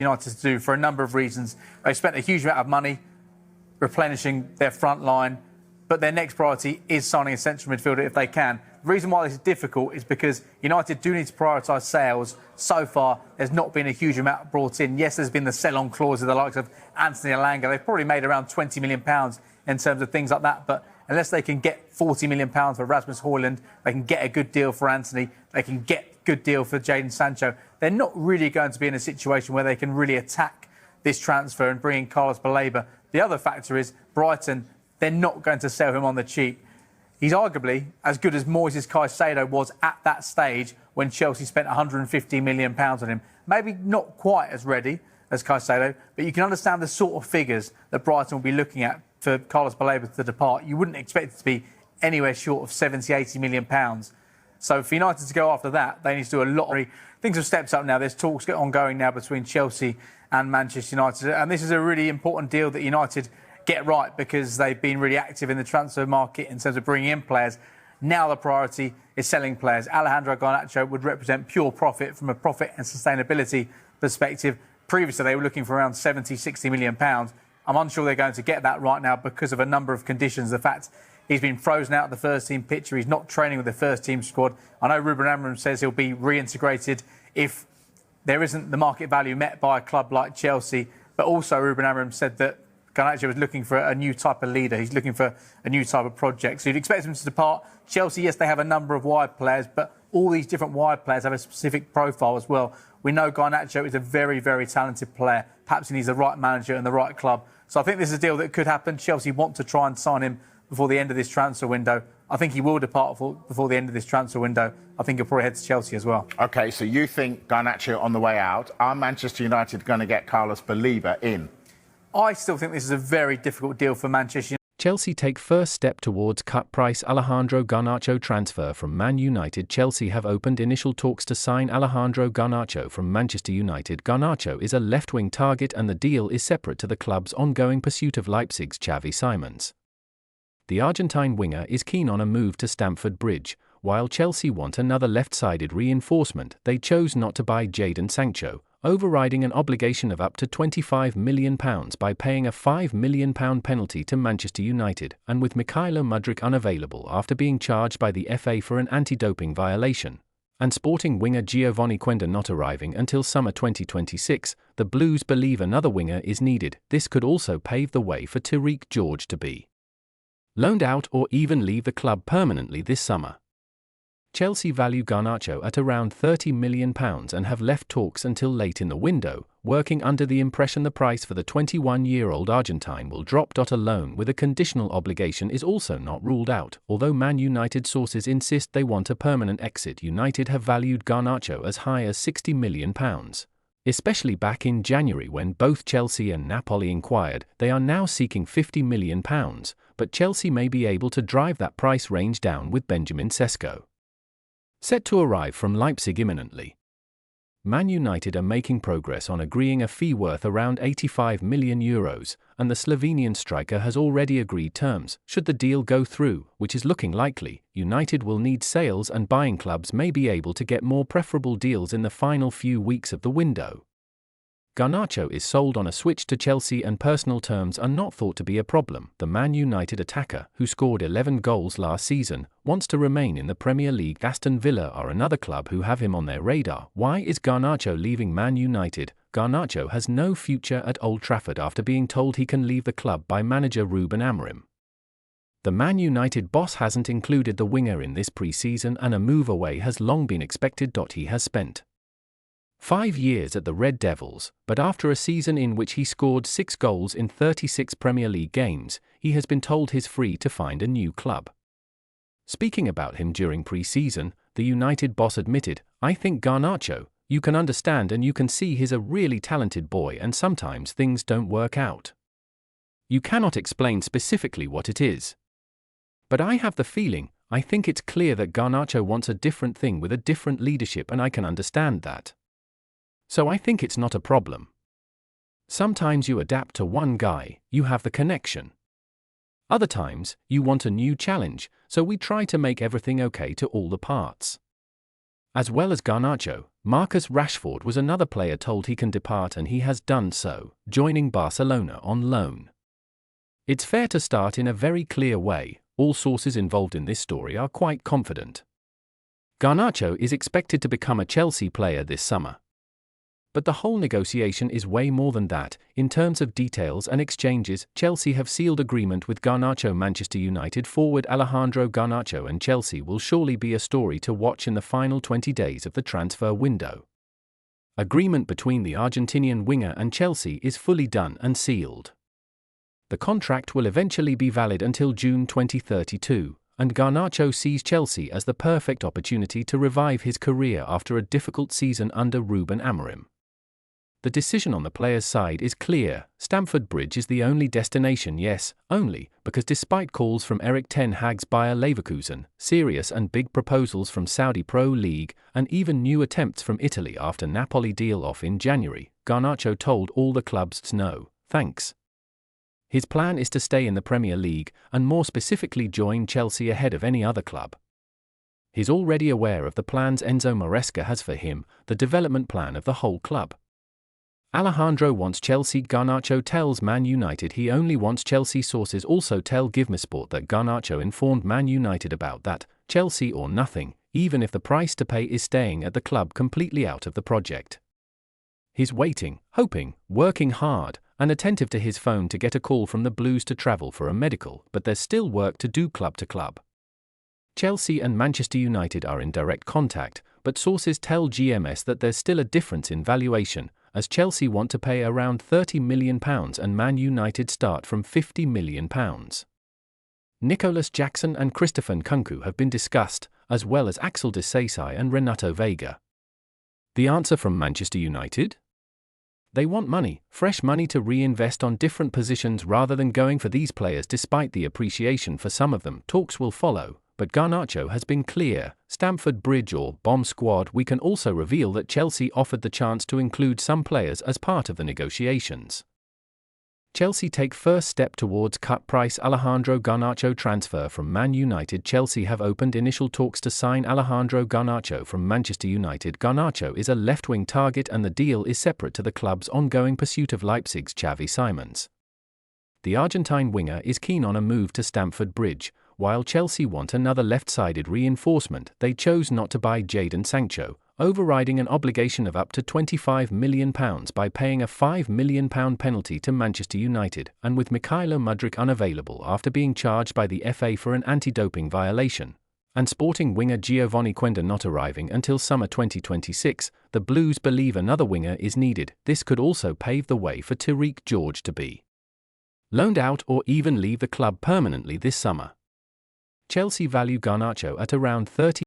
United to do for a number of reasons. They spent a huge amount of money replenishing their front line, but their next priority is signing a central midfielder if they can. The reason why this is difficult is because United do need to prioritise sales. So far, there's not been a huge amount brought in. Yes, there's been the sell-on clause of the likes of Anthony Elanga. They've probably made around £20 million in terms of things like that, but unless they can get £40 million for Rasmus Højlund, they can get a good deal for Anthony, they can get a good deal for Jadon Sancho, they're not really going to be in a situation where they can really attack this transfer and bring in Carlos Baleba. The other factor is Brighton, they're not going to sell him on the cheap. He's arguably as good as Moises Caicedo was at that stage when Chelsea spent £150 million on him. Maybe not quite as ready as Caicedo, but you can understand the sort of figures that Brighton will be looking at for Carlos Baleba to depart. You wouldn't expect it to be anywhere short of £70-80 million. So for United to go after that, they need to do a lot of... Things have stepped up now. There's talks ongoing now between Chelsea and Manchester United. And this is a really important deal that United get right because they've been really active in the transfer market in terms of bringing in players. Now the priority is selling players. Alejandro Garnacho would represent pure profit from a profit and sustainability perspective. Previously, they were looking for around £70-60 million. I'm unsure they're going to get that right now because of a number of conditions. The fact he's been frozen out of the first-team picture. He's not training with the first-team squad. I know Ruben Amorim says he'll be reintegrated if there isn't the market value met by a club like Chelsea. But also Ruben Amorim said that Garnacho was looking for a new type of leader. He's looking for a new type of project. So you'd expect him to depart. Chelsea, yes, they have a number of wide players, but all these different wide players have a specific profile as well. We know Garnacho is a very, very talented player. Perhaps he needs the right manager and the right club. So I think this is a deal that could happen. Chelsea want to try and sign him before the end of this transfer window. I think he will depart before the end of this transfer window. I think he'll probably head to Chelsea as well. OK, so you think Garnacho on the way out. Are Manchester United going to get Carlos Baleba in? I still think this is a very difficult deal for Manchester United. Chelsea take first step towards cut-price Alejandro Garnacho transfer from Man United. Chelsea have opened initial talks to sign Alejandro Garnacho from Manchester United. Garnacho is a left-wing target and the deal is separate to the club's ongoing pursuit of Leipzig's Xavi Simons. The Argentine winger is keen on a move to Stamford Bridge. While Chelsea want another left-sided reinforcement, they chose not to buy Jadon Sancho, overriding an obligation of up to £25 million by paying a £5 million penalty to Manchester United, and with Mykhailo Mudryk unavailable after being charged by the FA for an anti-doping violation, and Sporting winger Giovanni Quenda not arriving until summer 2026, the Blues believe another winger is needed. This could also pave the way for Tariq George to be loaned out or even leave the club permanently this summer. Chelsea value Garnacho at around £30 million and have left talks until late in the window, working under the impression the price for the 21-year-old Argentine will drop. A loan with a conditional obligation is also not ruled out, although Man United sources insist they want a permanent exit. United have valued Garnacho as high as £60 million. Especially back in January when both Chelsea and Napoli inquired. They are now seeking £50 million, but Chelsea may be able to drive that price range down with Benjamin Sesko set to arrive from Leipzig imminently. Man United are making progress on agreeing a fee worth around €85 million, and the Slovenian striker has already agreed terms. Should the deal go through, which is looking likely, United will need sales and buying clubs may be able to get more preferable deals in the final few weeks of the window. Garnacho is sold on a switch to Chelsea and personal terms are not thought to be a problem. The Man United attacker, who scored 11 goals last season, wants to remain in the Premier League. Aston Villa are another club who have him on their radar. Why is Garnacho leaving Man United? Garnacho has no future at Old Trafford after being told he can leave the club by manager Ruben Amorim. The Man United boss hasn't included the winger in this pre-season and a move away has long been expected. He has spent 5 years at the Red Devils, but after a season in which he scored 6 goals in 36 Premier League games, he has been told he's free to find a new club. Speaking about him during pre-season, the United boss admitted, "I think Garnacho, you can understand and you can see he's a really talented boy and sometimes things don't work out. You cannot explain specifically what it is. But I have the feeling, I think it's clear that Garnacho wants a different thing with a different leadership and I can understand that. So I think it's not a problem. Sometimes you adapt to one guy, you have the connection. Other times, you want a new challenge, so we try to make everything okay to all the parts." As well as Garnacho, Marcus Rashford was another player told he can depart, and he has done so, joining Barcelona on loan. It's fair to start in a very clear way. All sources involved in this story are quite confident. Garnacho is expected to become a Chelsea player this summer. But the whole negotiation is way more than that. In terms of details and exchanges, Chelsea have sealed agreement with Garnacho. Manchester United forward Alejandro Garnacho and Chelsea will surely be a story to watch in the final 20 days of the transfer window. Agreement between the Argentinian winger and Chelsea is fully done and sealed. The contract will eventually be valid until June 2032, and Garnacho sees Chelsea as the perfect opportunity to revive his career after a difficult season under Ruben Amorim. The decision on the player's side is clear. Stamford Bridge is the only destination, yes, only, because despite calls from Erik ten Hag's Bayer Leverkusen, serious and big proposals from Saudi Pro League, and even new attempts from Italy after Napoli deal off in January, Garnacho told all the clubs no, thanks. His plan is to stay in the Premier League, and more specifically join Chelsea ahead of any other club. He's already aware of the plans Enzo Maresca has for him, the development plan of the whole club. Alejandro wants Chelsea. Garnacho tells Man United he only wants Chelsea. Sources also tell GiveMeSport that Garnacho informed Man United about that, Chelsea or nothing, even if the price to pay is staying at the club completely out of the project. He's waiting, hoping, working hard, and attentive to his phone to get a call from the Blues to travel for a medical, but there's still work to do club to club. Chelsea and Manchester United are in direct contact, but sources tell GMS that there's still a difference in valuation, as Chelsea want to pay around £30 million and Man United start from £50 million. Nicolas Jackson and Christopher Nkunku have been discussed, as well as Axel Disasi and Renato Veiga. The answer from Manchester United? They want money, fresh money to reinvest on different positions rather than going for these players despite the appreciation for some of them. Talks will follow, but Garnacho has been clear, Stamford Bridge or bomb squad. We can also reveal that Chelsea offered the chance to include some players as part of the negotiations. Chelsea take first step towards cut price Alejandro Garnacho transfer from Man United. Chelsea have opened initial talks to sign Alejandro Garnacho from Manchester United. Garnacho is a left-wing target and the deal is separate to the club's ongoing pursuit of Leipzig's Xavi Simons. The Argentine winger is keen on a move to Stamford Bridge. While Chelsea want another left-sided reinforcement, they chose not to buy Jadon Sancho, overriding an obligation of up to £25 million by paying a £5 million penalty to Manchester United, and with Mykhailo Mudryk unavailable after being charged by the FA for an anti-doping violation, and Sporting winger Giovanni Quenda not arriving until summer 2026, the Blues believe another winger is needed. This could also pave the way for Tariq George to be loaned out or even leave the club permanently this summer. Chelsea value Garnacho at around £30